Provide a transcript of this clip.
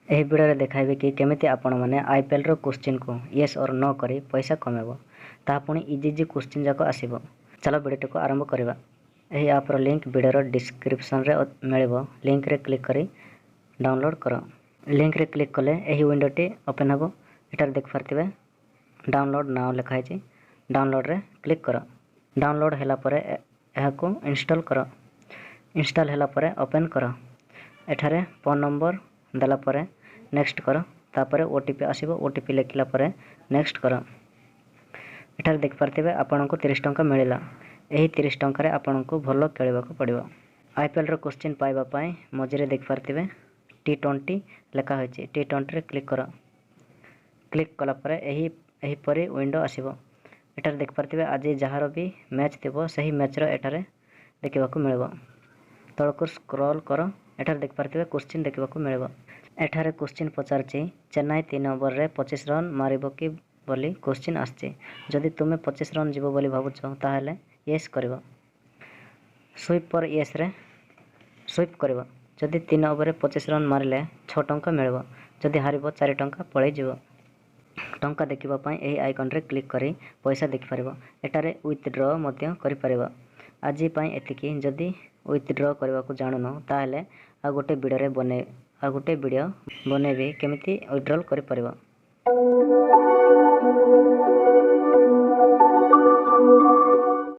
ଏହି ଭିଡ଼ିଓରେ ଦେଖାଇବେ କି କେମିତି ଆପଣମାନେ ଆଇପିଏଲ୍ର କ୍ୱେଶ୍ଚିନ୍କୁ ୟେସ୍ ଅର୍ नो କରି ପଇସା କମେଇବ। ତାହା ପୁଣି ଇଜି କ୍ୱେଶ୍ଚିନ୍ ଯାକ ଆସିବ। ଚାଲ ଭିଡ଼ିଓଟିକୁ ଆରମ୍ଭ କରିବା। ଏହି ଆପ୍ର ଲିଙ୍କ୍ ଭିଡ଼ିଓର ଡିସ୍କ୍ରିପ୍ସନରେ ମିଳିବ। ଲିଙ୍କ୍ରେ କ୍ଲିକ୍ କରି ଡାଉନଲୋଡ଼୍ କର। ଲିଙ୍କ୍ରେ କ୍ଲିକ୍ କଲେ ଏହି ୱିଣ୍ଡୋଟି ଓପନ୍ ହେବ। ଏଠାରେ ଦେଖିପାରୁଥିବେ ଡାଉନଲୋଡ଼୍ ନାଓ ଲେଖା ହେଇଛି। ଡାଉନଲୋଡ଼୍ରେ କ୍ଲିକ୍ କର। ଡାଉନଲୋଡ଼୍ ହେଲା ପରେ ଏହାକୁ ଇନଷ୍ଟଲ୍ କର। ଇନଷ୍ଟଲ୍ ହେଲା ପରେ ଓପନ୍ କର। ଏଠାରେ ଫୋନ୍ ନମ୍ବର ଦେଲା ପରେ ନେକ୍ସଟ୍ କର। ତାପରେ OTP ଆସିବ। OTP ଲେଖିଲା ପରେ ନେକ୍ସଟ୍ କର। ଏଠାରେ ଦେଖିପାରୁଥିବେ ଆପଣଙ୍କୁ 30 ଟଙ୍କା ମିଳିଲା। ଏହି 30 ଟଙ୍କାରେ ଆପଣଙ୍କୁ ଭଲ ଖେଳିବାକୁ ପଡ଼ିବ। ଆଇପିଏଲ୍ର କ୍ୱେଶ୍ଚିନ୍ ପାଇବା ପାଇଁ ମଝିରେ ଦେଖିପାରୁଥିବେ T20 ଲେଖା ହୋଇଛି। T20ରେ କ୍ଲିକ୍ କର। କ୍ଲିକ୍ କଲା ପରେ ଏହିପରି ୱିଣ୍ଡୋ ଆସିବ। ଏଠାରେ ଦେଖିପାରୁଥିବେ ଆଜି ଯାହାର ବି ମ୍ୟାଚ୍ ଥିବ ସେହି ମ୍ୟାଚ୍ର ଏଠାରେ ଦେଖିବାକୁ ମିଳିବ। ତଳକୁ ସ୍କ୍ରଲ୍ କର। ଏଠାରେ ଦେଖିପାରୁଥିବେ କ୍ୱେଶ୍ଚିନ୍ ଦେଖିବାକୁ ମିଳିବ। ଏଠାରେ କ୍ୱେଶ୍ଚିନ୍ ପଚାରିଛି ଚେନ୍ନାଇ 3 ଓଭରରେ 25 ରନ୍ ମାରିବ କି ବୋଲି କ୍ୱେଶ୍ଚିନ୍ ଆସିଛି। ଯଦି ତୁମେ 25 ରନ୍ ଯିବ ବୋଲି ଭାବୁଛ ତାହେଲେ ୟେସ୍ କରିବ। ସୁଇପ୍ ଫର୍ ୟେସ୍ରେ ସୁଇପ୍ କରିବ। ଯଦି 3 ଓଭରରେ 25 ରନ୍ ମାରିଲେ 6 ଟଙ୍କା ମିଳିବ। ଯଦି ହାରିବ 4 ଟଙ୍କା ପଳେଇଯିବ। ଟଙ୍କା ଦେଖିବା ପାଇଁ ଏହି ଆଇକନ୍ରେ କ୍ଲିକ୍ କରି ପଇସା ଦେଖିପାରିବ। ଏଠାରେ ୱିଥଡ୍ର ମଧ୍ୟ କରିପାରିବ। ଆଜି ପାଇଁ ଏତିକି। ଯଦି ୱିଥଡ୍ର କରିବାକୁ ଜାଣୁନ ତାହେଲେ ଆଉ ଗୋଟେ ଭିଡ଼ିଓ ବନେଇବି କେମିତି ୱିଥଡ୍ରଲ୍ କରିପାରିବ।